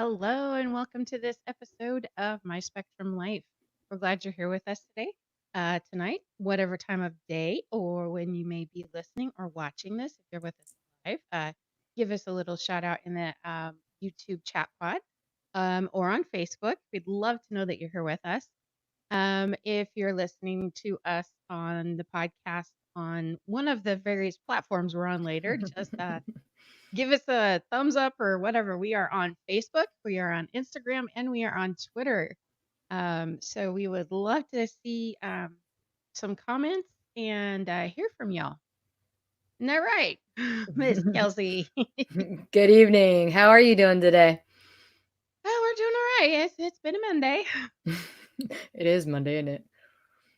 Hello, and welcome to this episode of My Spectrum Life. We're glad you're here with us today, tonight, whatever time of day or when you may be listening or watching this. If you're with us live, give us a little shout out in the YouTube chat pod or on Facebook. We'd love to know that you're here with us. If you're listening to us on the podcast on one of the various platforms we're on later, just give us a thumbs up or whatever. We are on Facebook, we are on Instagram, and we are on Twitter. So we would love to see some comments and hear from y'all. Isn't that right, Miss Kelsey? Good evening. How are you doing today? Oh, we're doing all right. It's been a Monday. It is Monday, isn't it?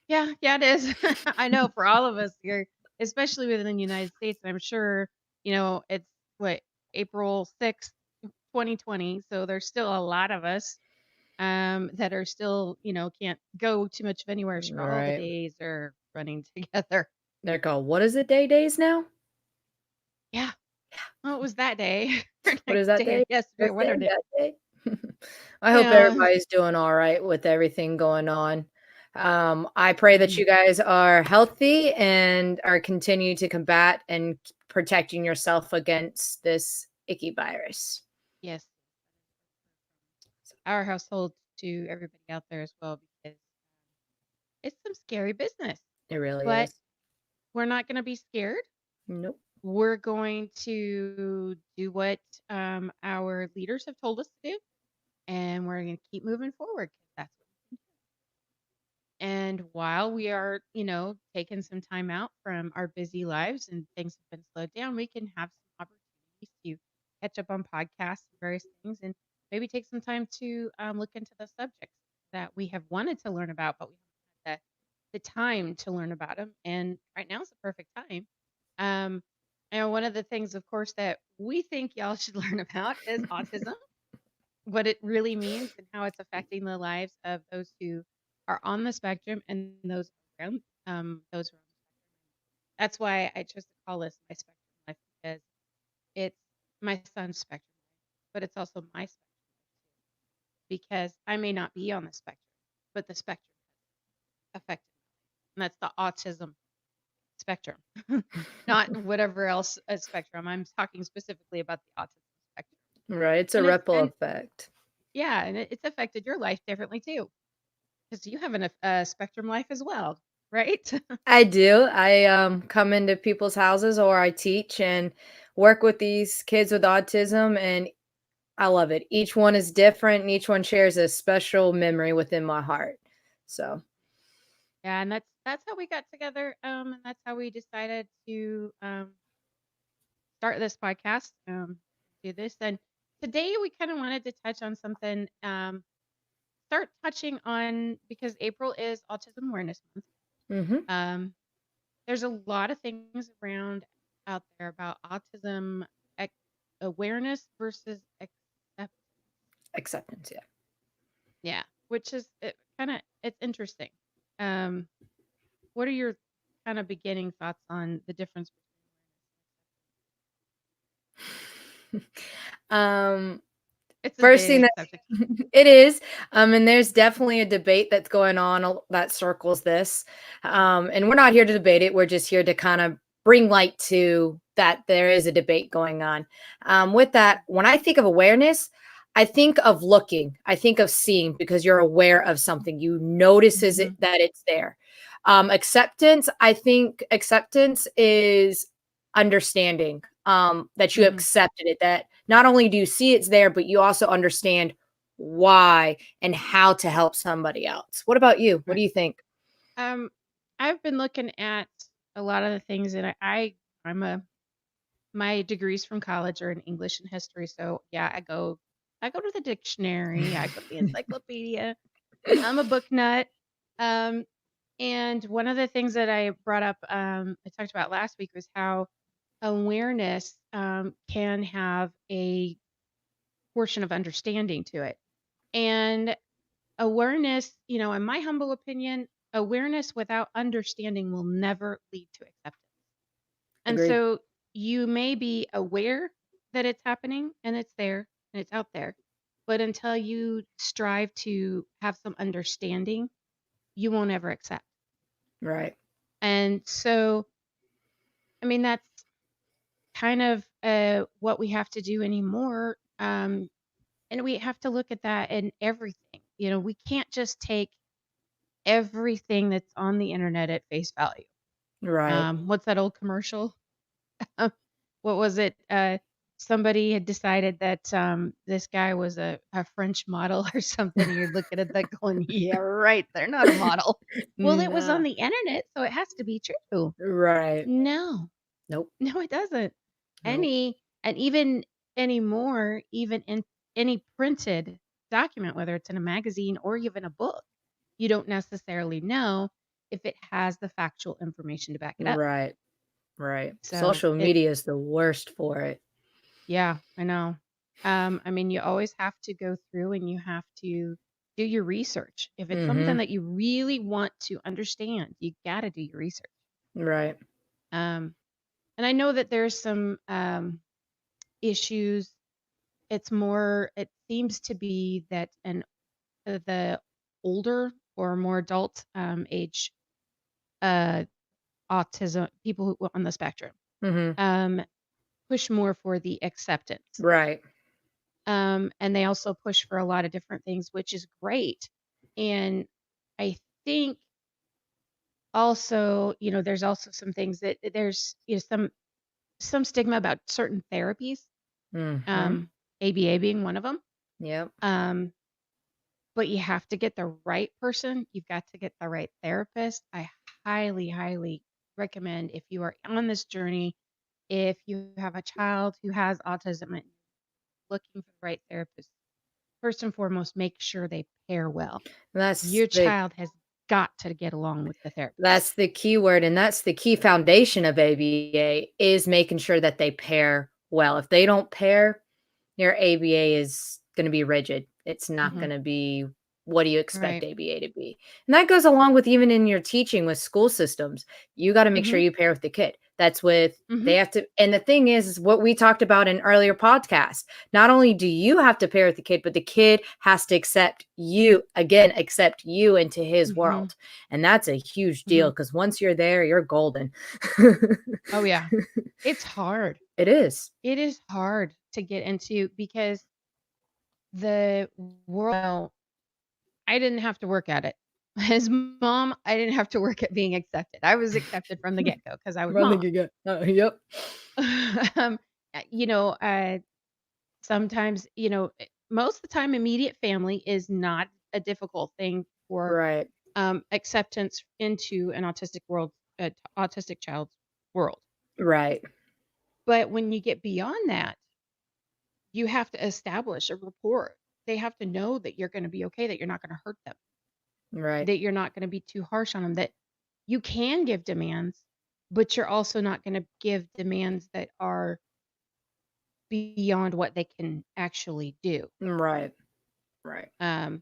Yeah, it is. I know for all of us here, especially within the United States, and I'm sure, it's what, April 6th, 2020. So there's still a lot of us that are still, can't go too much of anywhere. Sure, all the Right. days are running together. They're called, what is it, days now? Yeah. Well, it was that day or What is next that day or day? yesterday This or day? whatever it. That day? I hope Yeah. everybody's doing all right with everything going on. I pray that Mhm. you guys are healthy and are continue to combat and protecting yourself against this icky virus. Yes. Our household to everybody out there as well, because it's some scary business. It really But is. we're not going to be scared. Nope. We're going to do what our leaders have told us to do, and we're going to keep moving forward. 'Cause that's what. And while we are, taking some time out from our busy lives and things have been slowed down, we can have some opportunities to catch up on podcasts and various things, and maybe take some time to look into the subjects that we have wanted to learn about, but we haven't had the time to learn about them. And right now is the perfect time. Um, and one of the things, of course, that we think y'all should learn about is autism, what it really means and how it's affecting the lives of those who are on the spectrum and those around those who are on the spectrum. That's why I chose to call this my spectrum life, because it's my son's spectrum life, but it's also my spectrum life too. Because I may not be on the spectrum, but the spectrum has affected me. And that's the autism spectrum, not whatever else spectrum. I'm talking specifically about the autism spectrum. Right. It's a And it's ripple and effect. yeah, and it's affected your life differently too. Because you have a spectrum life as well, right? I do. I come into people's houses or I teach and work with these kids with autism and I love it. Each one is different and each one shares a special memory within my heart. So, Yeah, and that's how we got together, and that's how we decided to start this podcast, do this. And today we kind of wanted to touch on something, start touching on, because April is Autism Awareness Month. mhm, Um, there's a lot of things around out there about autism ac- awareness versus acceptance. acceptance, yeah. Yeah, which is it kind of it's interesting. Um, what are your kind of beginning thoughts on the difference um between awareness and acceptance? It's a First thing big that subject. it is, and there's definitely a debate that's going on that circles this, and we're not here to debate it. We're just here to kind of bring light to that there is a debate going on. With that, when I think of awareness, I think of looking, I think of seeing because you're aware of something. You notices it Hmm. that it's there. Acceptance, I think acceptance is understanding that you Hmm. accepted it, that not only do you see it's there, but you also understand why and how to help somebody else. What about you? What Right. do you think? Um, I've been looking at a lot of the things, and I'm a my degrees from college are in English and history. So yeah, I go to the dictionary, I go to the encyclopedia. I'm a book nut. Um, and one of the things that I brought up, I talked about last week, was how awareness can have a portion of understanding to it. And awareness, in my humble opinion, awareness without understanding will never lead to acceptance. And Agreed. so you may be aware that it's happening and it's there and it's out there. But until you strive to have some understanding, you won't ever accept. Right. And so, I mean, that's kind of what we have to do anymore. And we have to look at that in everything. We can't just take everything that's on the internet at face value. Right. What's that old commercial? What was it? Somebody had decided that this guy was a French model or something. And you're looking at that going, yeah, right. They're not a model. Well, it was on No. the internet, so it has to be true. Right. No, Nope. no, it doesn't. Nope. And even anymore, even in any printed document, whether it's in a magazine or even a book, you don't necessarily know if it has the factual information to back it up. Right. Right. So Social it, media is the worst for it. yeah, I know. I mean, you always have to go through and you have to do your research. If it's something Mhm. that you really want to understand, you got to do your research. Right. Um, and I know that there's some issues. It seems to be that the older or more adult age uh, autism people who on the spectrum Mhm. um, push more for the acceptance. Right. And they also push for a lot of different things, which is great. And I think also, there's also some things that there's some stigma about certain therapies, Mhm. um, ABA being one of them. Yep. Um, but you have to get the right person. You've got to get the right therapist. I highly, highly recommend if you are on this journey, if you have a child who has autism and looking for the right therapist, first and foremost, make sure they pair well. That's Your the child has got to get along with the therapist. That's the key word, and that's the key foundation of ABA is making sure that they pair well. If they don't pair, your ABA is gonna be rigid. It's not Mhm. gonna be what do you expect Right. ABA to be? And that goes along with even in your teaching with school systems. You gotta make sure Mhm. you pair with the kid. That's with Mhm. they have to and the thing is what we talked about in earlier podcasts. Not only do you have to pair with the kid, but the kid has to accept you into his Mhm. world. And that's a huge deal Mhm. because once you're there, you're golden. Oh yeah. It's hard. It is. It is hard to get into because the world I didn't have to work at it. As mom, I didn't have to work at being accepted. I was accepted from the get-go because I was Run the mom. giga. Yep. um, you know, sometimes, most of the time, immediate family is not a difficult thing for Right. acceptance into an autistic world, autistic child's world. Right. But when you get beyond that, you have to establish a rapport. They have to know that you're going to be okay, that you're not going to hurt them, Right. that you're not going to be too harsh on them, that you can give demands, but you're also not going to give demands that are beyond what they can actually do. Right. Right. Um,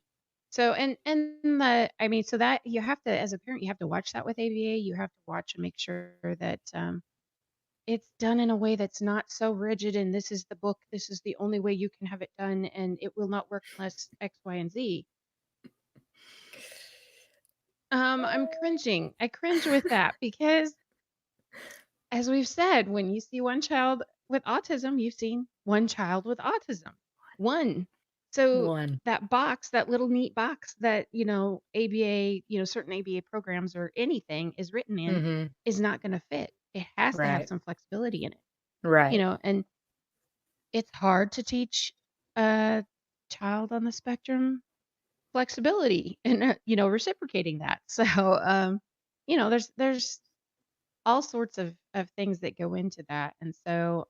so and the I mean, so that you have to, as a parent, you have to watch that with ABA. You have to watch and make sure that it's done in a way that's not so rigid. And this is the book. This is the only way you can have it done, and it will not work unless X, Y, and Z. I'm cringing. I cringe with that because, as we've said, when you see one child with autism, you've seen one child with autism. One. So One. that box, that little neat box that, ABA, certain ABA programs or anything is written in Mhm. is not going to fit. It has to have Right. some flexibility in it, Right. and it's hard to teach a child on the spectrum flexibility and, reciprocating that. So, there's all sorts of things that go into that. And so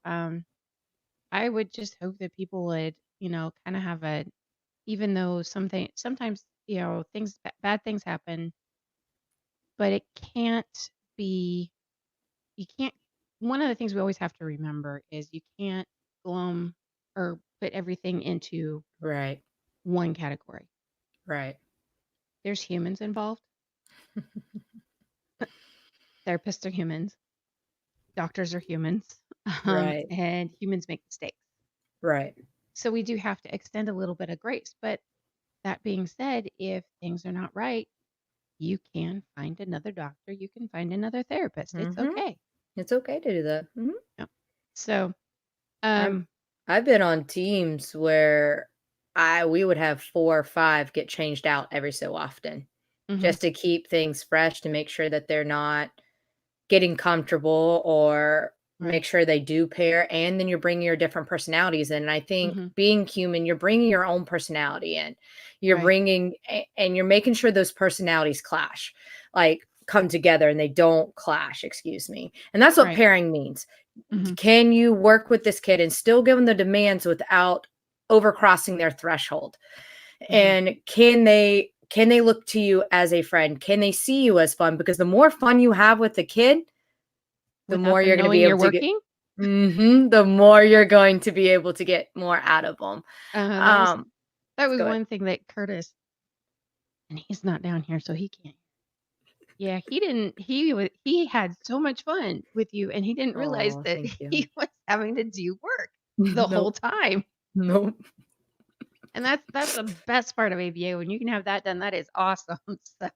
I would just hope that people would, kind of have a, even though sometimes, bad things happen, but it can't be, you can't, one of the things we always have to remember is you can't glom or put everything into Right. one category. Right. There's humans involved. Therapists are humans. Doctors are humans. Right. And humans make mistakes. Right. So we do have to extend a little bit of grace. But that being said, if things are not right, you can find another doctor, you can find another therapist. It's Mhm. okay. It's okay to do that. Mhm. Yeah. So, I've um, I've been on teams where I we would have 4 or 5 get changed out every so often mhm, just to keep things fresh to make sure that they're not getting comfortable or make Right. sure they do pair, and then you're bringing your different personalities in. And I think Mhm. being human, you're bringing your own personality in. You're Right. bringing and you're making sure those personalities clash, like come together and they don't clash, excuse me. And that's what Right. pairing means. Mhm. Can you work with this kid and still give them the demands without overcrossing their threshold? Mhm. And can they look to you as a friend? Can they see you as fun? Because the more fun you have with the kid, the Without more them you're going to knowing be you're able to get working? the more you're going to be able to get more out of them. That was Um, go ahead. one thing that Curtis, and he's not down here, so he can't. Yeah, he had so much fun with you, and he didn't realize Oh, that thank you. he was having to do work the whole Nope. time. Nope. And that's the best part of ABA. When you can have that done, that is awesome. So,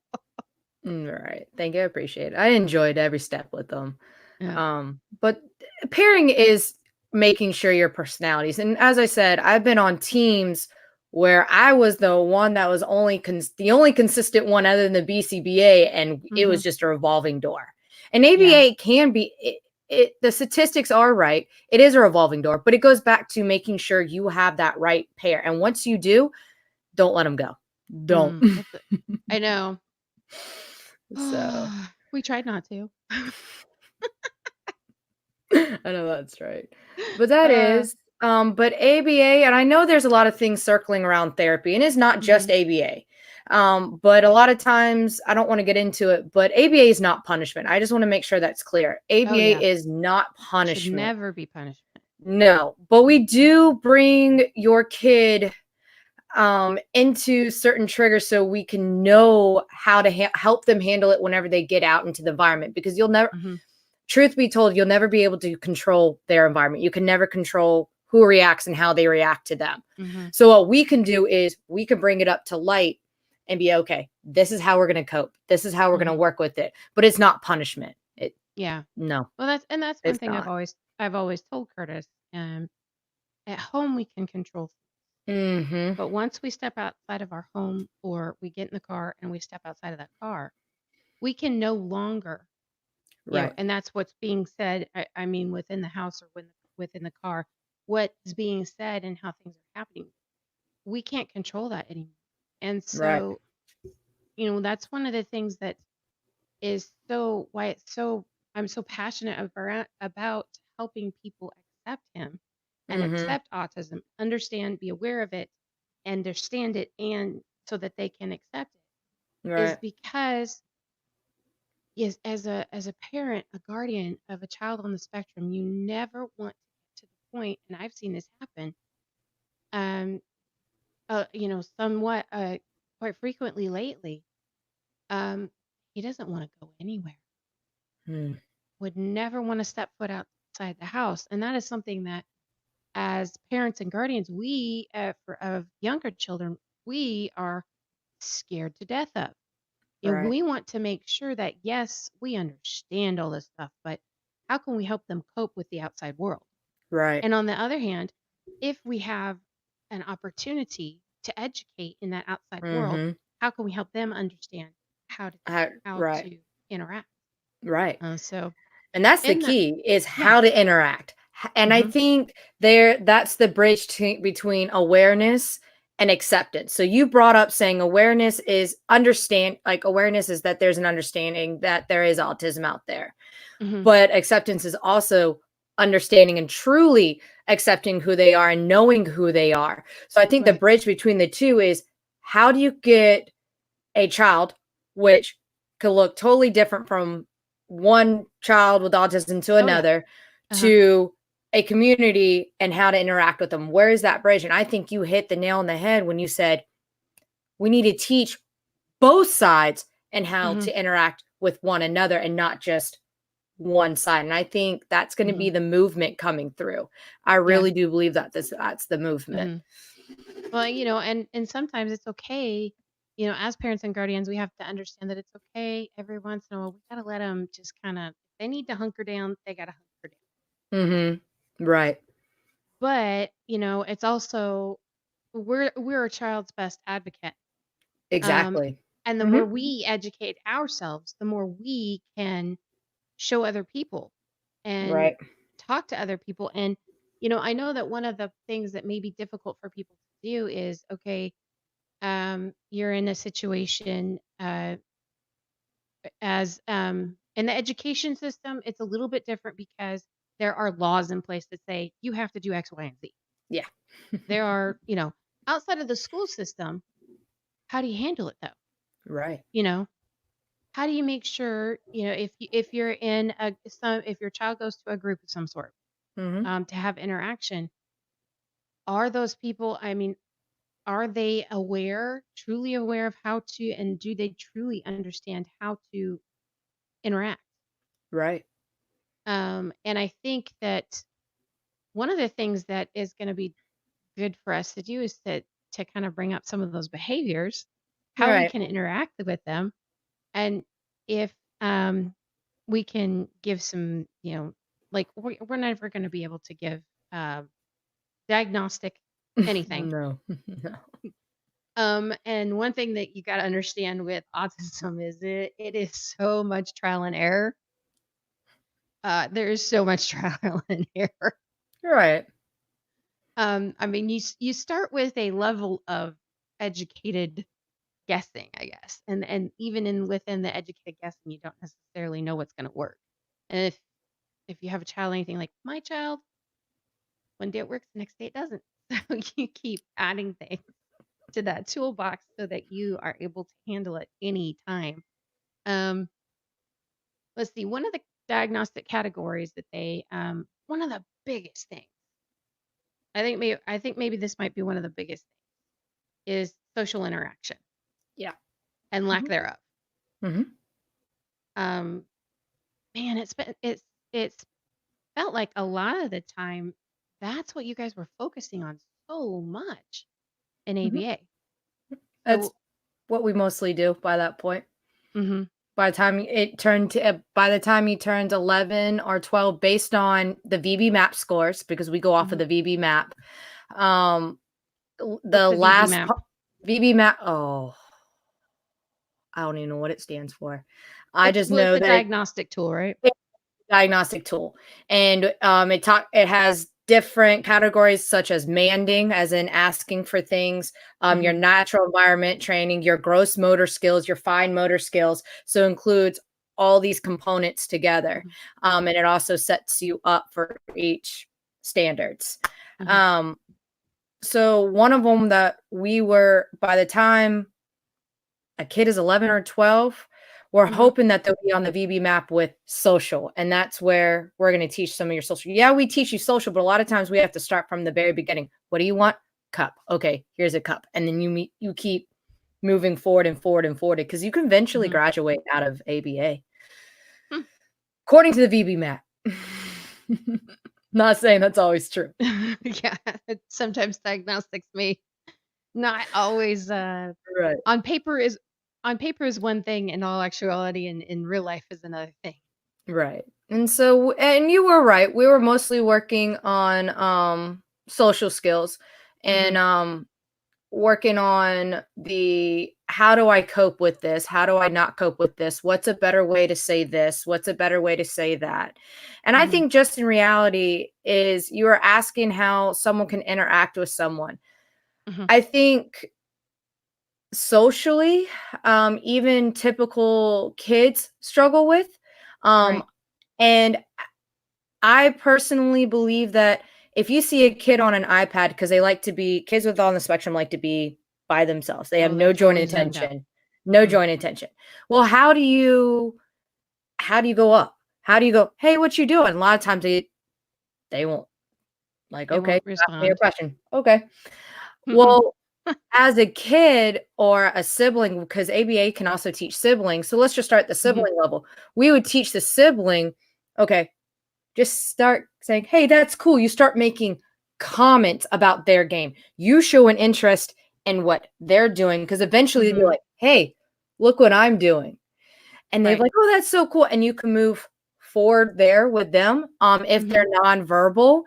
Right. Thank you. I appreciate it. I enjoyed every step with them. yeah. But pairing is making sure your personalities. And as I said, I've been on teams where I was the one that was the only consistent one other than the BCBA, and it Mhm. was just a revolving door. And Yeah. ABA can be the statistics are right. It is a revolving door, but it goes back to making sure you have that right pair. And once you do, don't let them go. Don't. I know. So We tried not to. I know that's right. But that Uh, is, but ABA, and I know there's a lot of things circling around therapy, and it's not just mhm. ABA. But a lot of times I don't want to get into it, but ABA is not punishment. I just want to make sure that's clear. Oh, ABA yeah. is not Should punishment. never be punishment. No, but we do bring your kid into certain triggers so we can know how to help them handle it whenever they get out into the environment, because you'll never, Mhm. truth be told, you'll never be able to control their environment. You can never control who reacts and how they react to them. Mhm. So what we can do is we can bring it up to light and be okay. This is how we're going to cope. This is how we're going to Mhm. work with it. But it's not punishment. It Yeah. No, Well, that's one it's thing not. I've always told Curtis. At home we can control, Mhm. but once we step outside of our home or we get in the car and we step outside of that car, we can no longer, Right. and that's what's being said. I mean, within the house or within the car, what's being said and how things are happening, we can't control that anymore. And Right. so, that's one of the things that is so why it's so I'm so passionate about helping people accept him and Mhm. accept autism, understand, be aware of it, understand it, and so that they can accept it, is Right. because is as a parent, a guardian of a child on the spectrum, you never want to get to the point, and I've seen this happen, um, somewhat quite frequently lately. Um, he doesn't want to go anywhere. Mm. Would never want to step foot outside the house, and that is something that, as parents and guardians, we of younger children, we are scared to death of. Right. We want to make sure that yes, we understand all this stuff, but how can we help them cope with the outside world? Right. And on the other hand, if we have an opportunity to educate in that outside world, Mhm. how can we help them understand how Right. to interact? Right. So And that's the in that, key, is yeah. how to interact. And I Hmm. think that's the bridge between awareness and acceptance. So you brought up saying awareness is awareness is that there's an understanding that there is autism out there. Hmm. But acceptance is also understanding and truly accepting who they are and knowing who they are. So I think the Right. bridge between the two is, how do you get a child, which could look totally different from one child with autism to Oh yeah. another, Uh-huh. to a community, and how to interact with them. Where is that bridge? And I think you hit the nail on the head when you said we need to teach both sides and how Hmm. to interact with one another and not just one side. And I think that's going to Hmm. be the movement coming through. I Yeah. really do believe that that's the movement. Hmm. Well, and sometimes it's okay. As parents and guardians, we have to understand that it's okay. Every once in a while, we gotta let them just kind of. If they need to hunker down, they gotta hunker down. Mhm. Right. But it's also we're a child's best advocate. Um, Exactly. and the more Mhm. we educate ourselves, the more we can show other people and Right. talk to other people. And, I know that one of the things that may be difficult for people to do is, okay, you're in a situation, as in the education system, it's a little bit different because there are laws in place that say you have to do X, Y, and Z. Yeah. There are, outside of the school system, how do you handle it though? Right. You know, how do you make sure, if you're in if your child goes to a group of some sort, Mhm. to have interaction, are those people, I mean, are they truly aware of how to, and do they truly understand how to interact? Right. And I think that one of the things that is going to be good for us to do is to kind of bring up some of those behaviors, how we Right. can interact with them, and if we can give some, like we're never going to be able to give uh, diagnostic anything. No. No. And one thing that you got to understand with autism is it is so much trial and error. There is so much trial and error. Right. I mean, you start with a level of educated guessing, I guess, and even within the educated guessing, you don't necessarily know what's going to work. And if you have a child, anything like my child, one day it works, the next day it doesn't. So you keep adding things to that toolbox so that you are able to handle it any time. Um, let's see, one of the diagnostic categories that one of the biggest things, I think maybe this might be one of the biggest things, is social interaction Yeah. and lack Mhm. thereof. Mhm. Um, man, it's felt like a lot of the time that's what you guys were focusing on so much in Mhm. ABA. That's So, what we mostly do by that point. mhm, By the time he turned 11 or 12, based on the VB map scores, because we go off of mhm. the VB map, um, What's the the VB last map? VB map, oh, I don't even know what it stands for. I It's just well, it's know a that it diagnostic tool, right? diagnostic tool. And it has different categories such as manding, as in asking for things, your Mhm, natural environment training, your gross motor skills, your fine motor skills. So includes all these components together. mhm, And it also sets you up for each standards. mhm, Um, so one of them that we were, by the time a kid is 11 or 12, we're mhm. hoping that they'll be on the VB map with social. And that's where we're going to teach some of your social. Yeah, we teach you social, but a lot of times we have to start from the very beginning. What do you want? Cup. Okay, here's a cup. And then you keep moving forward and forward and forward because you can eventually Mhm. graduate out of ABA Hmm. according to the VB map. Not saying that's always true. Yeah, sometimes diagnostics may not always, Right. on paper is on paper is one thing, in all actuality, and in real life is another thing. Right. And so and you were right. We were mostly working on social skills and Mhm, working on the how do I cope with this? How do I not cope with this? What's a better way to say this? What's a better way to say that? And I mhm, think just in reality is you are asking how someone can interact with someone. mhm. I think socially, even typical kids struggle with. Um, Right. and I personally believe that if you see a kid on an iPad, because they like to be kids with on the spectrum like to be by themselves. They have Oh, no they're joint totally zoned out. attention. No Mm, joint attention. Well, how do you go up? How do you go, "Hey, what you doing?" A lot of times they won't like, they "Okay, won't ask me a respond. question." Okay. Mm-mm. Well, as a kid or a sibling, because ABA can also teach siblings. So let's just start at the Mhm, sibling level. We would teach the sibling, okay, just start saying, "Hey, that's cool." You start making comments about their game. You show an interest in what they're doing because eventually they'll be mhm. like, "Hey, look what I'm doing." And they're Right. like, "Oh, that's so cool." And you can move forward there with them. If Mhm. they're nonverbal,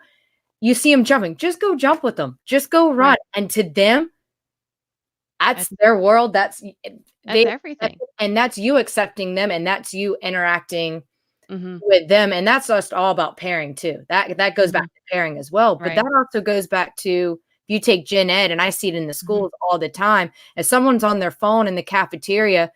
you see them jumping, just go jump with them. Just go run. Right. And to them, that's That's their world. That's that's they everything. and that's you accepting them and that's you interacting Mhm. with them, and that's just all about pairing too. That goes back Mhm. to pairing as well, but that Right. also goes back to if you take gen ed, and I see it in the Mhm. schools all the time, if someone's on their phone in the cafeteria,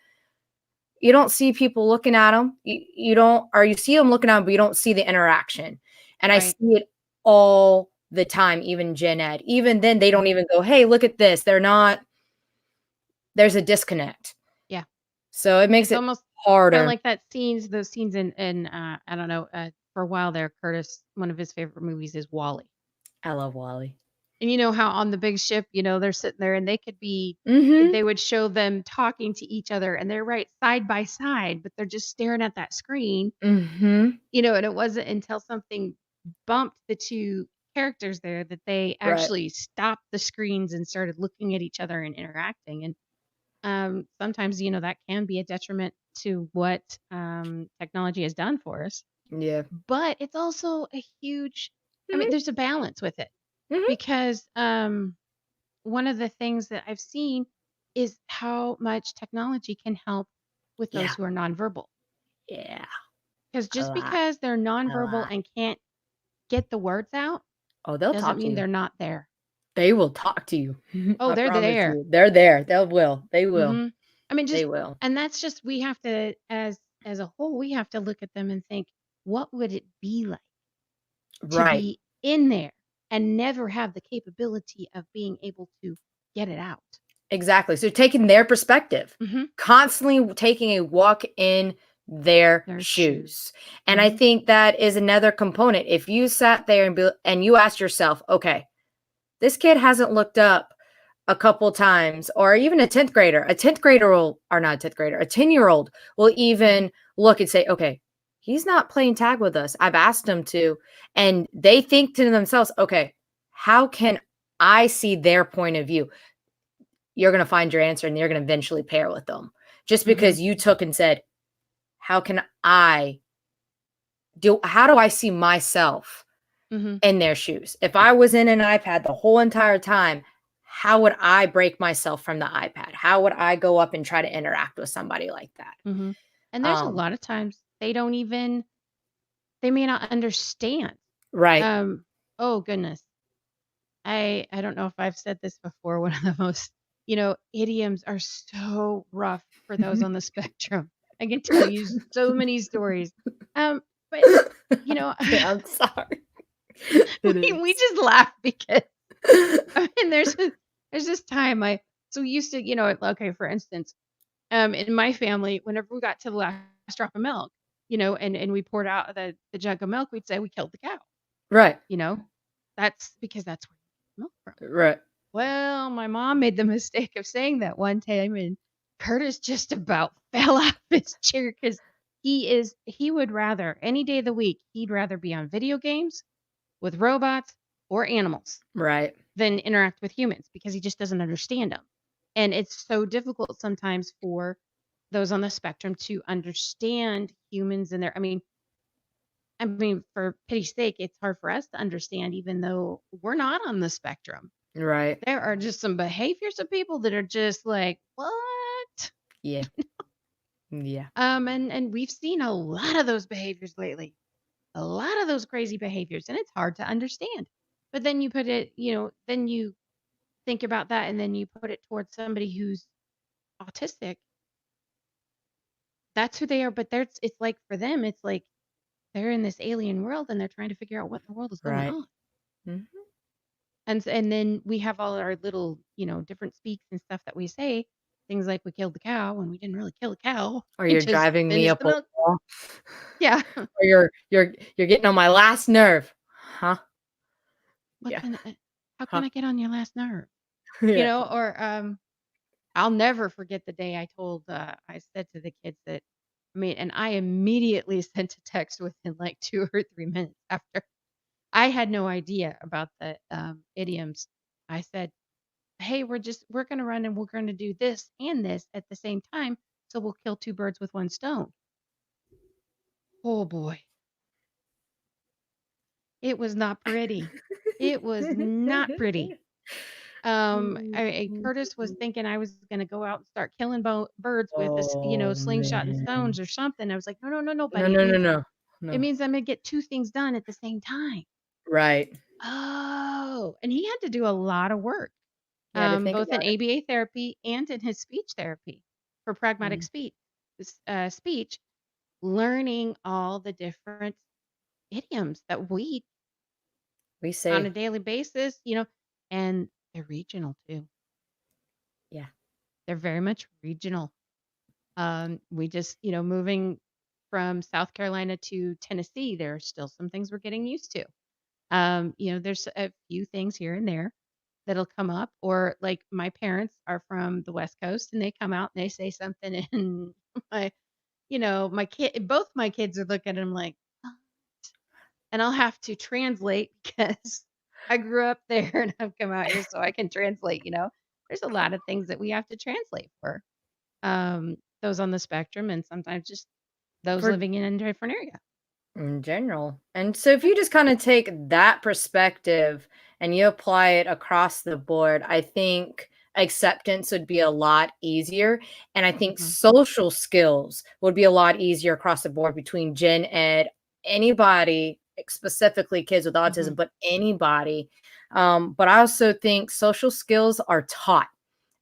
you don't see people looking at them. You don't, or you see them looking at them, but you don't see the interaction. And I see Right. it all the time, even gen ed. Even then, they don't Mhm. even go, "Hey, look at this." They're not. There's a disconnect, Yeah. so it makes It's it almost kinda harder. like that scenes those scenes in, I don't know, for a while there, Curtis, one of his favorite movies is WALL-E. I love Wally. And you know how on the big ship, they're sitting there and they could be Mhm. they would show them talking to each other and they're right side by side, but they're just staring at that screen, Mhm. and it wasn't until something bumped the 2 characters there that they Right. actually stopped the screens and started looking at each other and interacting, and, sometimes, that can be a detriment to what, technology has done for us, Yeah. but it's also a huge I mean, Mhm. there's a balance with it Mhm. because, one of the things that I've seen is how much technology can help with those Yeah. who are nonverbal. Yeah. Because A just lot. because they're A nonverbal lot. and can't get the words out Oh, they'll doesn't talk to mean you. they're not there. They will talk to you. Oh, I they're promise there. you. They're there. They will. They will. Mhm. I mean, They just will. and that's just we have to as a whole, we have to look at them and think, what would it be like to Right. be in there and never have the capability of being able to get it out? Exactly. So taking their perspective, Mhm. constantly taking a walk in their Their shoes. shoes. And I Mhm. think that is another component. If you sat there and you asked yourself, okay, this kid hasn't looked up a couple times, or even a 10th grader. A 10th grader will, or not a 10th grader, a 10-year-old will Mhm. even look and say, okay, he's not playing tag with us. I've asked him to. And they think to themselves, okay, how can I see their point of view? You're going to find your answer and you're going to eventually pair with them. Just Mhm. because you took and said, how can I how do I see myself Mhm. in their shoes? If I was in an iPad the whole entire time, how would I break myself from the iPad? How would I go up and try to interact with somebody like that? Mhm. And there's a Um, lot of times they may not understand. right, Um, oh goodness. I don't know if I've said this before. One of the most, idioms are so rough for those on the spectrum. I can tell you so many stories. But you know, yeah, I'm sorry. It we is. just laugh because I mean there's this time I so used to, okay, for instance, in my family, whenever we got to the last drop of milk, and we poured out the jug of milk, we'd say we killed the cow, Right, you know? That's because that's where we get milk from. right, Well, my mom made the mistake of saying that one time, and Curtis just about fell off his chair because he would rather any day of the week, he'd rather be on video games with robots or animals right, than interact with humans because he just doesn't understand them. And it's so difficult sometimes for those on the spectrum to understand humans and their I mean, for pity's sake, it's hard for us to understand even though we're not on the spectrum. right. There are just some behaviors of people that are just like, "What?" Yeah, yeah, And we've seen a lot of those behaviors lately. A lot of those crazy behaviors, and it's hard to understand. But then you put it, then you think about that and then you put it towards somebody who's autistic. That's who they are, but there's it's like for them, it's like they're in this alien world and they're trying to figure out what in the world is going right. on. Mhm. And then we have all our little, different speaks and stuff that we say, things like we killed the cow when we didn't really kill a cow. Or We you're just driving me finished up the a milk. wall, Yeah. or you're getting on my last nerve. Huh? What Yeah. can how Huh. can I get on your last nerve? Yeah. Or I'll never forget the day I said to the kids that and I immediately sent a text within like 2 or 3 minutes after. I had no idea about the idioms. I said, "Hey, we're gonna run and we're gonna do this and this at the same time, so we'll kill 2 birds with 1 stone." Oh boy, it was not pretty. It was not pretty. Curtis was thinking I was gonna go out and start killing birds with this, Oh, slingshot and man. stones or something. I was like, "No, no, no, no, No, buddy. no, no, no. It No. means I'm gonna get 2 things done at the same time. Right. Oh, and he had to do a lot of work, Yeah, to think both in about it. ABA therapy and in his speech therapy for pragmatic Mm. speech, learning all the different idioms that we We on a say, daily basis, and they're regional too. yeah, They're very much regional. We just, moving from South Carolina to Tennessee, there are still some things we're getting used to. There's a few things here and there that'll come up, or like my parents are from the West Coast and they come out and they say something, and my, my kid, both my kids are looking at them like, "Huh?" And I'll have to translate because I grew up there and I've come out here so I can translate. There's a lot of things that we have to translate for those on the spectrum and sometimes just those for living in a different area. in general. And so if Yeah. you just kind of take that perspective and you apply it across the board, I think acceptance would be a lot easier. And I think Mhm. social skills would be a lot easier across the board between gen ed, anybody, specifically kids with autism, Mhm. but anybody. But I also think social skills are taught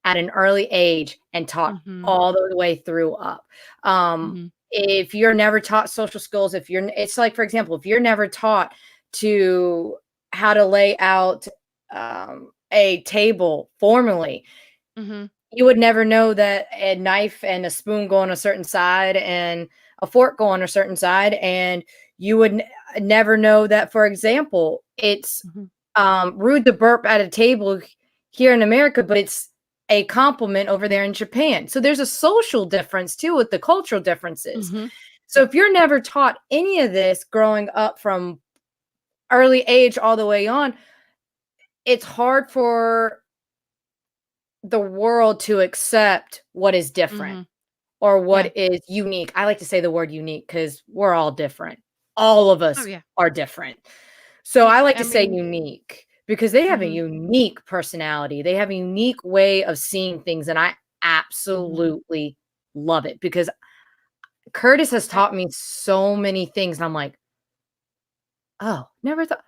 at an early age and taught Mhm. all the way through up. Mhm. If you're never taught social skills, if you're, it's like, for example, if you're never taught to how to lay out a table formally, Mhm. you would never know that a knife and a spoon go on a certain side and a fork go on a certain side. And you would never know that, for example, it's Mhm. rude to burp at a table here in America, but it's a compliment over there in Japan. So there's a social difference too with the cultural differences. Mhm. So Yeah. if you're never taught any of this growing up from early age all the way on, it's hard for the world to accept what is different Mhm. or Yeah. what is unique. I like to say the word unique because we're all different. All of Oh, us yeah. are different. So I like I to say mean, unique because they have a mhm. unique personality. They have a unique way of seeing things. And I Mhm. absolutely love it because Curtis has I taught me so many things. And I'm like, oh, never thought.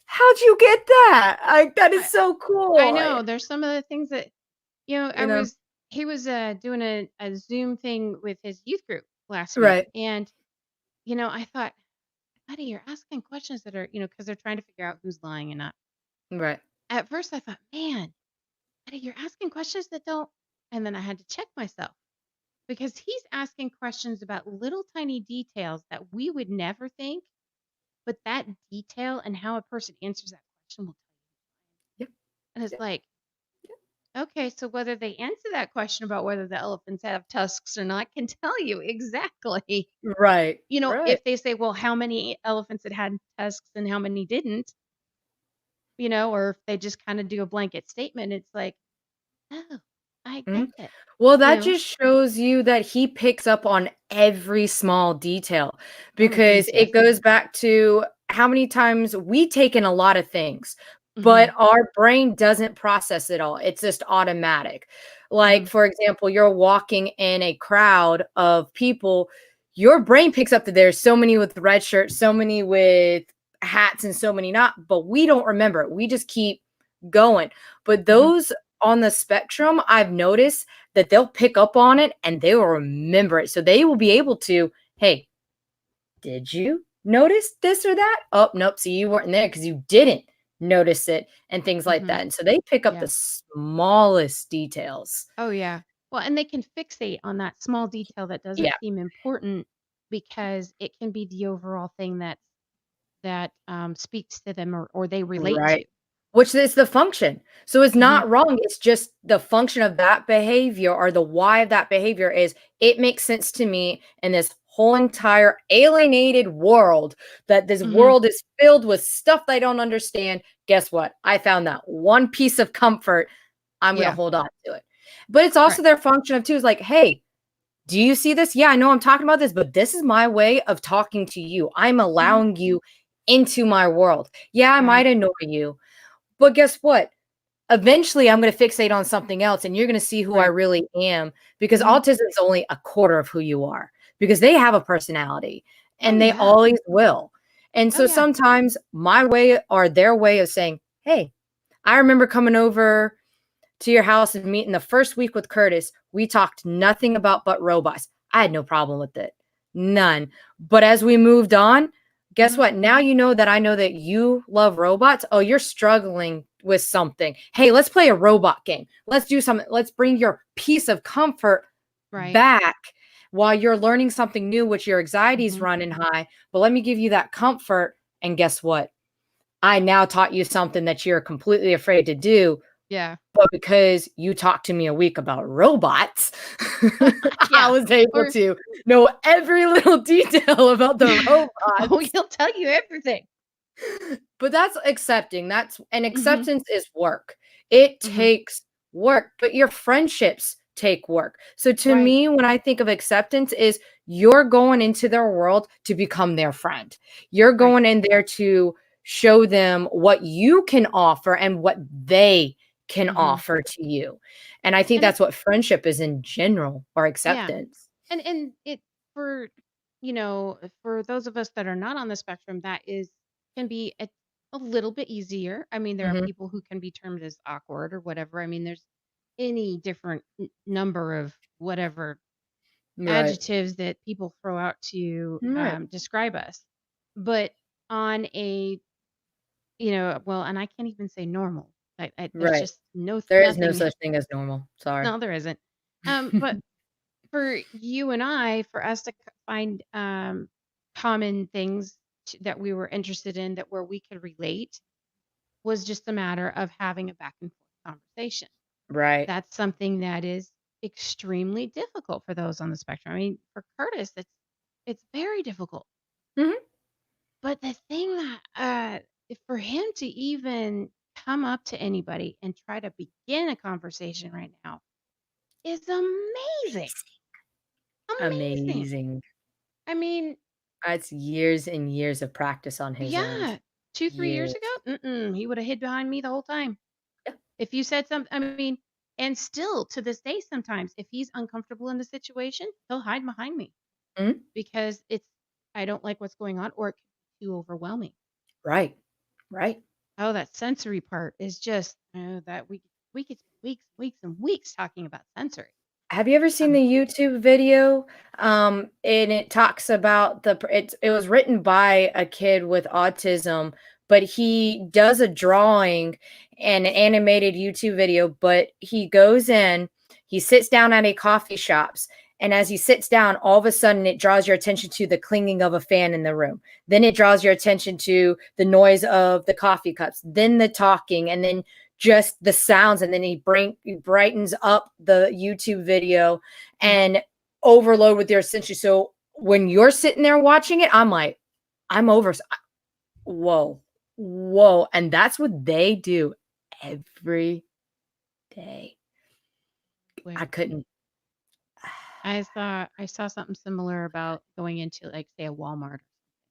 How'd you get that? That is I so I cool. know there's some of the things that, I You know, was he was, doing a Zoom thing with his youth group last week, right, and, I thought, "Buddy, you're asking questions that are," because 'cause they're trying to figure out who's lying and not. right. At first, I thought, "Man, buddy, you're asking questions that don't," and then I had to check myself because he's asking questions about little tiny details that we would never think, but that detail and how a person answers that question will tell Yep, you. And it's yep, like, okay, so whether they answer that question about whether the elephants have tusks or not can tell you exactly. yep. Right, right. If they say, well, how many elephants had tusks and how many didn't, or if they just kind of do a blanket statement, it's like, oh, I get Mhm. it. Well, You that know? just shows you that he picks up on every small detail Oh my goodness, because yes. it goes back to how many times we take in a lot of things, but Mhm. our brain doesn't process it all. It's just automatic. Like, Mhm. for example, you're walking in a crowd of people, your brain picks up that there's so many with red shirts, so many with hats, and so many not, but we don't remember it. We just keep going. But Mhm. those on the spectrum, I've noticed that they'll pick up on it and they will remember it. So they will be able to, hey, did you notice this or that? Oh, nope. See, you weren't there because you didn't notice it and things like Mhm. that. And so they pick up the Yeah. smallest details. Oh yeah. Well, and they can fixate on that small detail that doesn't Yeah. seem important because it can be the overall thing that speaks to them or they relate Right. to. Which is the function. So it's Mhm. not wrong. It's just the function of that behavior or the why of that behavior is it makes sense to me in this whole entire alienated world that this Mhm. world is filled with stuff I don't understand. Guess what? I found that one piece of comfort. I'm going to Yeah. hold on to it. But it's Right. also their function of too is like, hey, do you see this? Yeah, I know I'm talking about this, but this is my way of talking to you. I'm Mhm. allowing you into my world. Yeah, I might Right. annoy you, but guess what? Eventually, I'm going to fixate on something else, and you're going to see who I Right. really am because Mhm. autism is only a quarter of who you are because they have a personality. Oh, and they yeah. always will. And Oh, so yeah. sometimes my way or their way of saying, "Hey, I remember coming over to your house and meeting the first week with Curtis. We talked nothing about but robots. I had no problem with it. None. But as we moved on, guess Mhm. what? Now you know that I know that you love robots. Oh, you're struggling with something. Hey, let's play a robot game. Let's do something. Let's bring your piece of comfort Right. back while you're learning something new, which your anxiety's Mhm. running high. But let me give you that comfort. And guess what? I now taught you something that you're completely afraid to do, Yeah. but because you talked to me a week about robots, I Yeah. was able Or to know every little detail about the oh, robots. he'll tell you everything. But that's accepting. That's and Mhm. acceptance is work. It Mhm. takes work, but your friendships take work. So to Right. me, when I think of acceptance is you're going into their world to become their friend. You're Right. going in there to show them what you can offer and what they can Mhm. offer to you. And I think And it that's what friendship is in general or yeah. acceptance. And it for for those of us that are not on the spectrum, that is can be a little bit easier. I mean, there are Mhm. people who can be termed as awkward or whatever. I mean, there's any different number of whatever Right. adjectives that people throw out to Right. describe us. But on a, well, and I can't even say normal. There's Right. just no There is no nothing. such thing as normal. Sorry. No, there isn't. But for you and I, for us to find common things that we were interested in, that where we could relate, was just a matter of having a back and forth conversation. Right. That's something that is extremely difficult for those on the spectrum. I mean, for Curtis, it's very difficult. Mhm. But the thing that for him to even come up to anybody and try to begin a conversation right now is amazing. Amazing. Amazing. I mean, That's years and years of practice on his end. yeah, 2, 3 years Years. ago, he would have hid behind me the whole time. Yeah. If you said something, I mean, and still to this day, sometimes if he's uncomfortable in the situation, he'll hide behind me Mhm. because I don't like what's going on, or it could be too overwhelming. Right. Right. Oh, that sensory part is just, that we could spend weeks, weeks, and weeks talking about sensory. Have you ever seen Um, the YouTube video? And it talks about it was written by a kid with autism, but he does a drawing and an animated YouTube video, but he goes in, he sits down at a coffee shops, and as he sits down, all of a sudden it draws your attention to the clinging of a fan in the room. Then it draws your attention to the noise of the coffee cups, then the talking, and then just the sounds, and then he brightens up the YouTube video mhm. and overload with your sensory. So when you're sitting there watching it, I'm like, I'm over. Whoa, whoa, and that's what they do every day. I Where couldn't. I saw something similar about going into, like, say, a Walmart,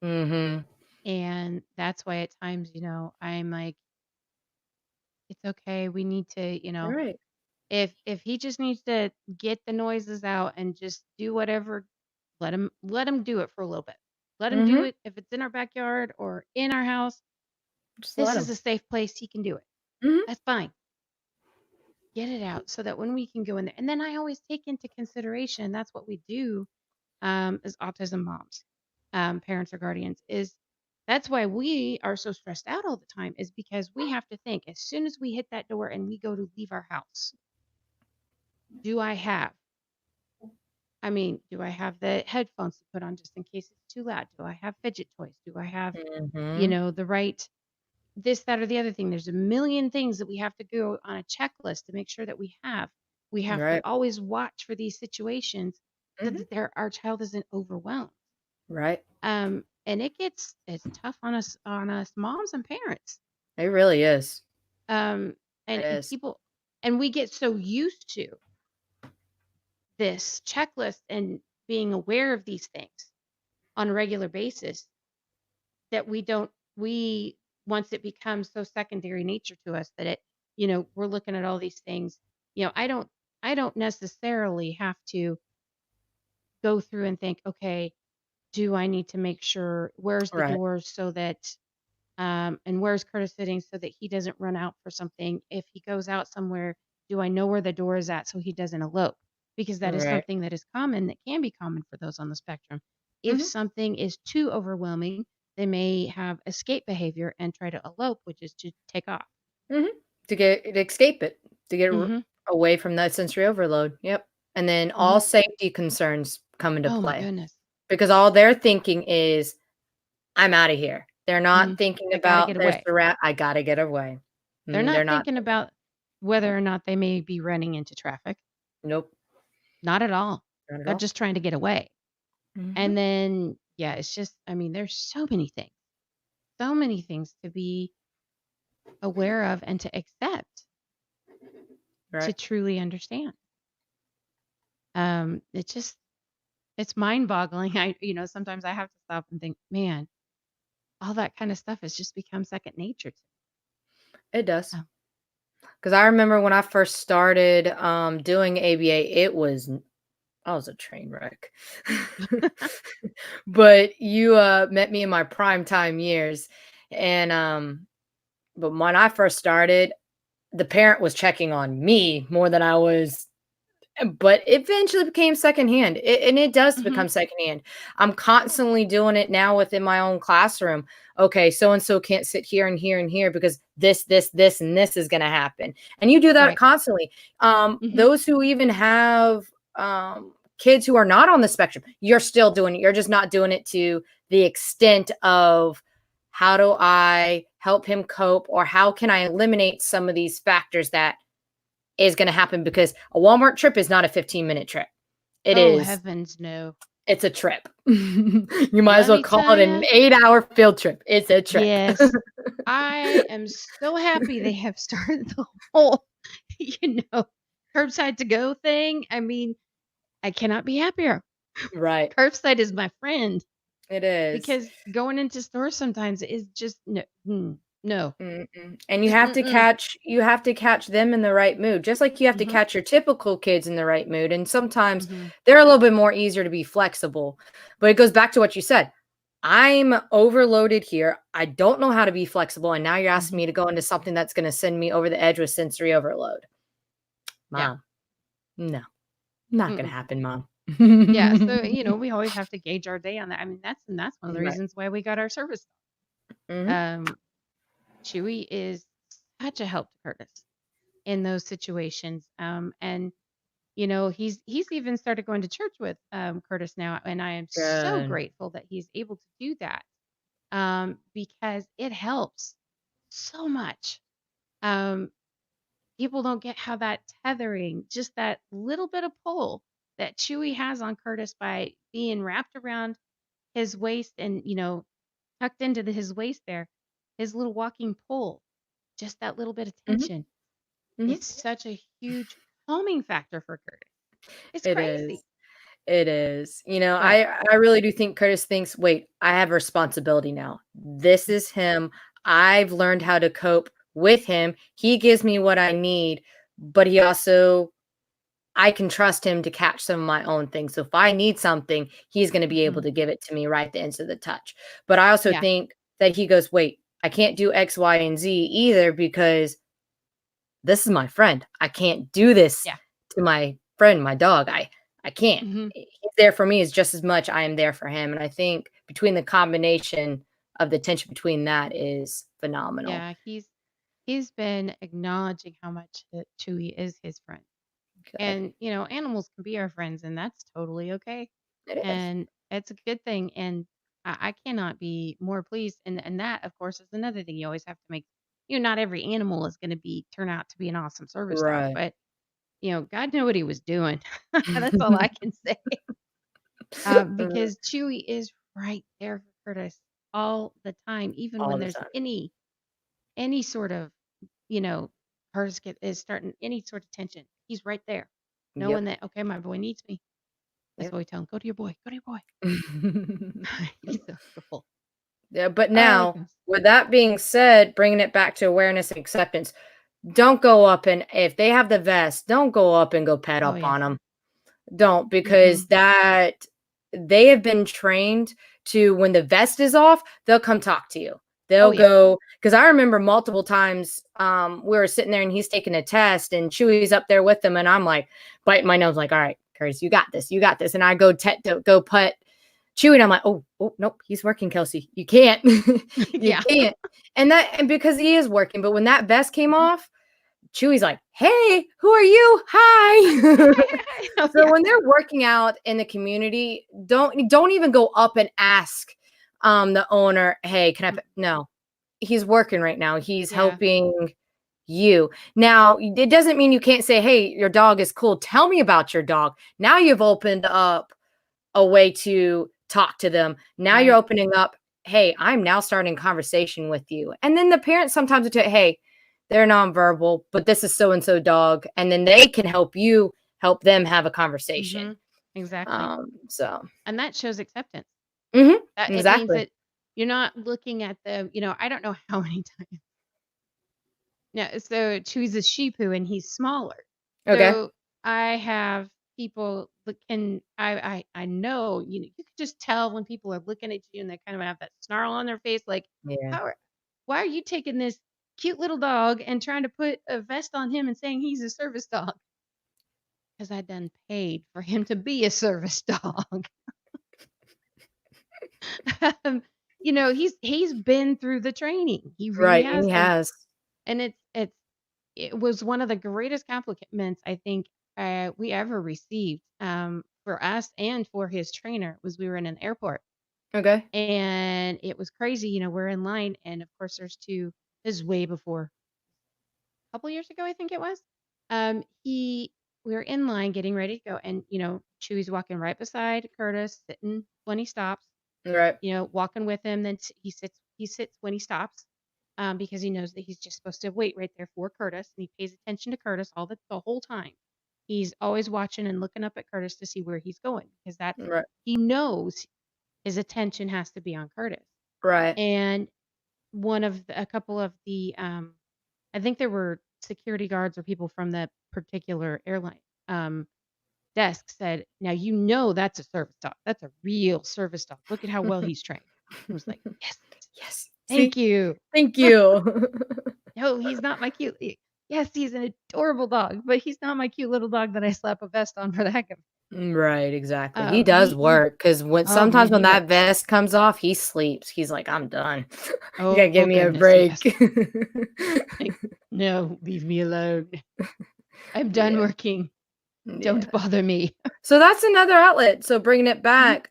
Mm-hmm. and that's why at times, I'm like, it's okay. We need to, Right. if he just needs to get the noises out and just do whatever, let him do it for a little bit. Let him do Mm-hmm. it if it's in our backyard or in our house. Just This let is them. a safe place. He can do it. Mm-hmm. That's fine. Get it out so that when we can go in there, and then I always take into consideration, that's what we do as autism moms, parents or guardians, is that's why we are so stressed out all the time, is because we have to think as soon as we hit that door and we go to leave our house, do I have, do I have the headphones to put on just in case it's too loud? Do I have fidget toys? Do I have, Mm-hmm. the right this, that, or the other thing? There's a million things that we have to go on a checklist to make sure that we have. We have to Right. always watch for these situations so Mm-hmm. that our child isn't overwhelmed. Right. And it's tough on us moms and parents. It really is. Um, It and is. people, and we get so used to this checklist and being aware of these things on a regular basis that we once it becomes so secondary nature to us that we're looking at all these things. I don't necessarily have to go through and think, okay, do I need to make sure where's the Right. doors so that and where's Curtis sitting so that he doesn't run out for something? If he goes out somewhere, do I know where the door is at so he doesn't elope? Because that is Right. something that is common, that can be common for those on the spectrum. If Mhm. something is too overwhelming, they may have escape behavior and try to elope, which is to take off. Mhm. To escape it, to get Hmm. away from that sensory overload. Yep. And then all Hmm. safety concerns come into Oh my play goodness. because all they're thinking is, "I'm out of here." They're Hmm. not thinking I got to get about their away. I gotta get away. They're They're not not thinking thinking. about whether or not they may be running into traffic. Nope. Not at all. Not at They're all. just trying to get away. Mhm. And then, yeah, it's just, I mean, there's so many things to be aware of and to accept, to Right. truly understand. It's just, it's mind boggling. Sometimes I have to stop and think, man, all that kind of stuff has just become second nature to It does. me. Oh, 'Cause I remember when I first started, doing ABA, I was a train wreck. But you, met me in my prime time years, and, but when I first started, the parent was checking on me more than I was. But it eventually became secondhand, and it does hmm. become secondhand. I'm constantly doing it now within my own classroom. Okay, so and so can't sit here and here and here because this, and this is gonna happen. And you do that Right. constantly. Hmm. Those who even have kids who are not on the spectrum, you're still doing it. You're just not doing it to the extent of how do I help him cope, or how can I eliminate some of these factors that is going to happen, because a Walmart trip is not a 15-minute trip. It Oh, is, heavens, no. it's a trip. You might as Let well me call tell it an you, 8-hour field trip. It's a trip. yes, I am so happy they have started the whole, you know, curbside to go thing. I mean, I cannot be happier. Right. Curbside is my friend It is. because going into stores sometimes is just no, no. Mm-mm. And Mm-mm-mm. you have to catch them in the right mood, just like you have to Mhm, catch your typical kids in the right mood. And sometimes mhm, they're a little bit more easier to be flexible. But it goes back to what you said. I'm overloaded here. I don't know how to be flexible. And now you're asking mhm. me to go into something that's going to send me over the edge with sensory overload. Yeah. Mom, no, not going to Mm-mm. happen, mom. Yeah, so, we always have to gauge our day on that. I mean, that's one of the Right. reasons why we got our service Hmm. dog. Chewy is such a help to Curtis in those situations. And he's even started going to church with Curtis now, and I am so Good. grateful that he's able to do that because it helps so much. Um, People don't get how that tethering, just that little bit of pull that Chewy has on Curtis by being wrapped around his waist and, tucked into his waist there, his little walking pole, just that little bit of Hmm. tension Hmm. is such a huge calming factor for Curtis. It's It crazy. is. It is. But I really do think Curtis thinks, "Wait, I have responsibility now. This is him. I've learned how to cope with him. He gives me what I need, but he also I can trust him to catch some of my own things. So if I need something, he's gonna be able mhm, to give it to me right at the instant of the touch." But I also yeah, think that he goes, "Wait, I can't do X, Y, and Z either because this is my friend. I can't do this yeah, to my friend, my dog. I can't. mhm, He's there for me as just as much I am there for him." And I think between the combination of the tension between that is phenomenal. yeah. He's been acknowledging how much that Chewy is his friend. Good. And, animals can be our friends, and that's totally okay. It is. And it's a good thing. And I cannot be more pleased. And that, of course, is another thing you always have to make. Not every animal is going to turn out to be an awesome service dog, Right. but God knew what he was doing. That's all I can say. Because Chewy is right there for Curtis all the time, even All when the there's time. any sort of you know, hers is starting any sort of tension. He's right there, knowing Yep. that, okay, my boy needs me. That's Yep. what we tell him. Go to your boy. Go to your boy. He's so cool. Yeah, but Oh now, goodness. with that being said, bringing it back to awareness and acceptance, don't go up and if they have the vest, don't go up and go pet Oh up yeah. on them. Don't, because Mm-mm. that. they have been trained to, when the vest is off, they'll come talk to you. Oh, They'll yeah. go, because I remember multiple times we were sitting there and he's taking a test and Chewy's up there with him, and I'm like biting my nose, like, all right, Curtis, you got this, you got this. And I go to go put Chewy, and I'm like, oh, nope, he's working, Kelsey. You can't, you Yeah. can't. And because he is working, but when that vest came Mhm. off, Chewy's like, "Hey, who are you? Hi." Oh, So yeah. when they're working out in the community, don't even go up and ask the owner, "Hey, can I Mm, no. He's working right now. He's yeah. helping you. Now, it doesn't mean you can't say, "Hey, your dog is cool. Tell me about your dog." Now you've opened up a way to talk to them. Now you're Right. opening up, "Hey, I'm now starting conversation with you." And then the parents sometimes would say, "Hey, they're nonverbal, but this is so and so dog." And then they can help you help them have a conversation. Mhm. Exactly. So And that shows acceptance. mhm, That it means exactly. that you're not looking at the, I don't know how many times. Yeah, so Chewy's a Shih Tzu and he's smaller. Okay. So I have people that can I know, you can just tell when people are looking at you and they kind of have that snarl on their face, like, Yeah. how are why are you taking this cute little dog and trying to put a vest on him and saying he's a service dog? Because I done paid for him to be a service dog. um, he's been through the training. He really Right, has, he and has. it was one of the greatest compliments I think we ever received, for us and for his trainer. Was we were in an airport Okay. and it was crazy. We're in line, and of course there's two. This is way before, a couple years ago, I think it was. He We were in line getting ready to go, and Chewy's walking right beside Curtis, sitting when he stops, Right. walking with him. Then he sits when he stops, because he knows that he's just supposed to wait right there for Curtis, and he pays attention to Curtis the whole time. He's always watching and looking up at Curtis to see where he's going, because Right. he knows his attention has to be on Curtis. Right. And a couple of the, I think there were security guards or people from the particular airline, desk said, "Now that's a service dog. That's a real service dog. Look at how well he's trained." I was like, "Yes, Yes. thank See? you." Thank you. No, he's not my yes, he's an adorable dog, but he's not my cute little dog that I slap a vest on for the heck of it. Right, exactly. He does He work because when Oh man, sometimes when he that works. vest comes off, he sleeps. He's like, "I'm done. You gotta Oh give me a goodness, break." yes. Like, no, leave me alone. I'm done Yeah, working. Don't yeah. bother me. So that's another outlet. So bringing it Mhm, back,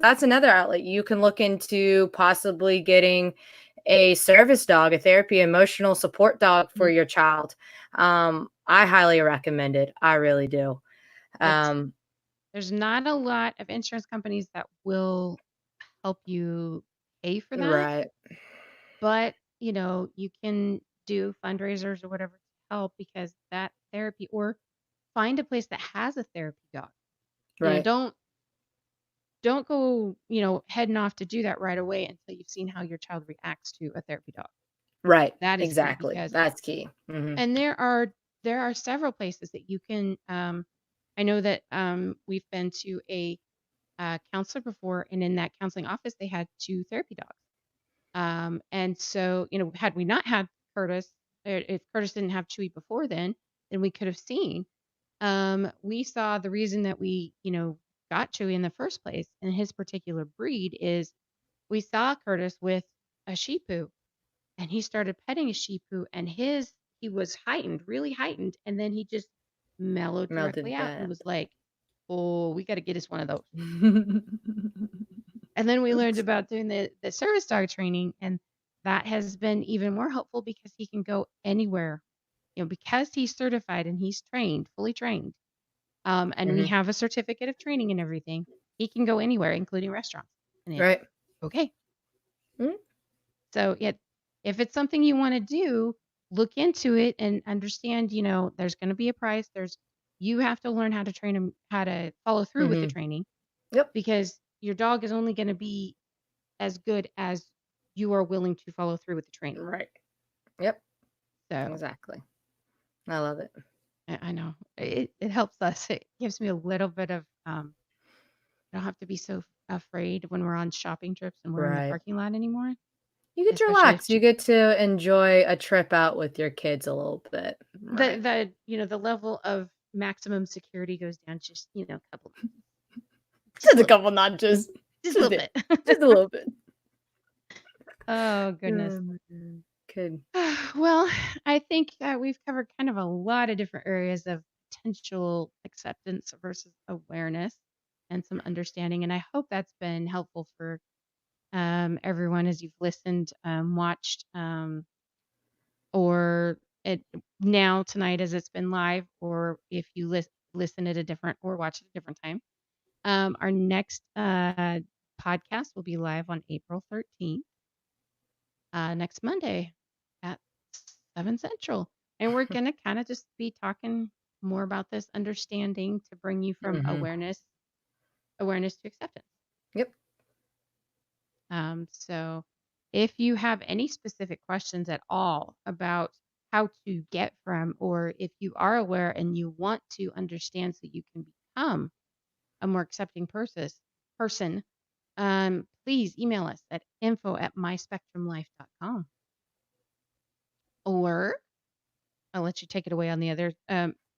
that's another outlet. You can look into possibly getting a service dog, a therapy emotional support dog for mhm. your child. I highly recommend it. I really do. It's Um, There's not a lot of insurance companies that will help you pay for that, right, but you can do fundraisers or whatever to help, because that therapy, or find a place that has a therapy dog. You know, right, don't go, heading off to do that right away until you've seen how your child reacts to a therapy dog. right. That is key, Exactly. because That's key. Hmm. and there are several places that you can, I know that, we've been to a counselor before, and in that counseling office they had two therapy dogs. And so, had we not had Curtis, or if Curtis didn't have Chewy before then we could have seen. We saw the reason that we, got Chewy in the first place, and his particular breed is, we saw Curtis with a Shih Tzu, and he started petting a Shih Tzu, and he was heightened, really heightened, and then he just mellowed directly Melted out and that. was like, "Oh, we got to get us one of those." And then we learned about doing the service dog training, and that has been even more helpful because he can go anywhere, because he's certified and he's trained, fully trained. And we Hmm. have a certificate of training and everything. He can go anywhere, including restaurants. And it's Right. okay. Mm, So if it's something you want to do, look into it and understand, there's going to be a price. You have to learn how to train him, how to follow through with the mhm. training, Yep. because your dog is only going to be as good as you are willing to follow through with the training. Right. Yep. So Exactly. I love it. I know it helps us. It gives me a little bit of I don't have to be so afraid when we're on shopping trips and we're in the Right. parking lot anymore, You get to especially if relax. You get to enjoy a trip out with your kids a little bit. Right. the level of maximum security goes down just, a couple just Just a a little bit. couple notches. Just a Just little it. bit. Just a little bit. Oh, goodness. Good. Well, I think we've covered kind of a lot of different areas of potential acceptance versus awareness and some understanding. And I hope that's been helpful for everyone as you've listened, watched, or it now tonight as it's been live, or if you listen at a different or watch at a different time. Our next podcast will be live on April 13th, next Monday at 7 Central. And we're going to kind of just be talking more about this understanding to bring you from Mhm. awareness to acceptance. Yep. So if you have any specific questions at all about how to get from, or if you are aware and you want to understand so you can become a more accepting person, please email us at info@myspectrumlife.com. Or I'll let you take it away on the other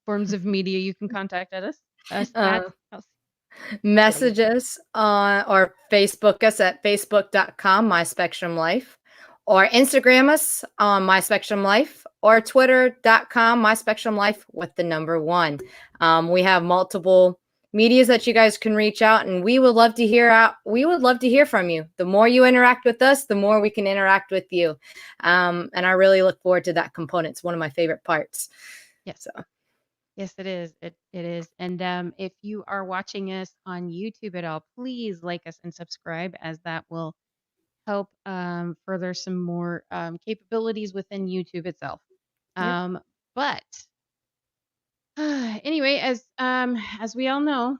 forms of media you can contact us at. Uh, Take it away. Message us on or Facebook us at facebook.com, My Spectrum Life, or Instagram us on My Spectrum Life, or twitter.com, My Spectrum Life with the number 1. We have multiple medias that you guys can reach out, and we would love to hear from you. The more you interact with us, the more we can interact with you. And I really look forward to that component. It's one of my favorite parts. Yes. So Yes, it is. It is. And if you are watching us on YouTube at all, please like us and subscribe, as that will help further some more capabilities within YouTube itself. yep. But anyway, as we all know,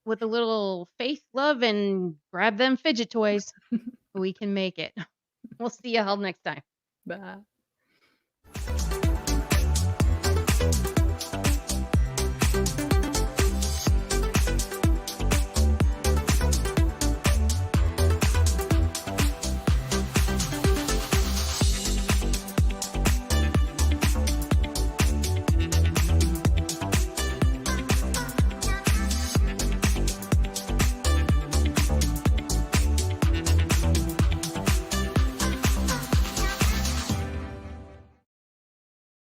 with a little faith, love, and grab them fidget toys, we can make it. We'll see you all next time. Bye.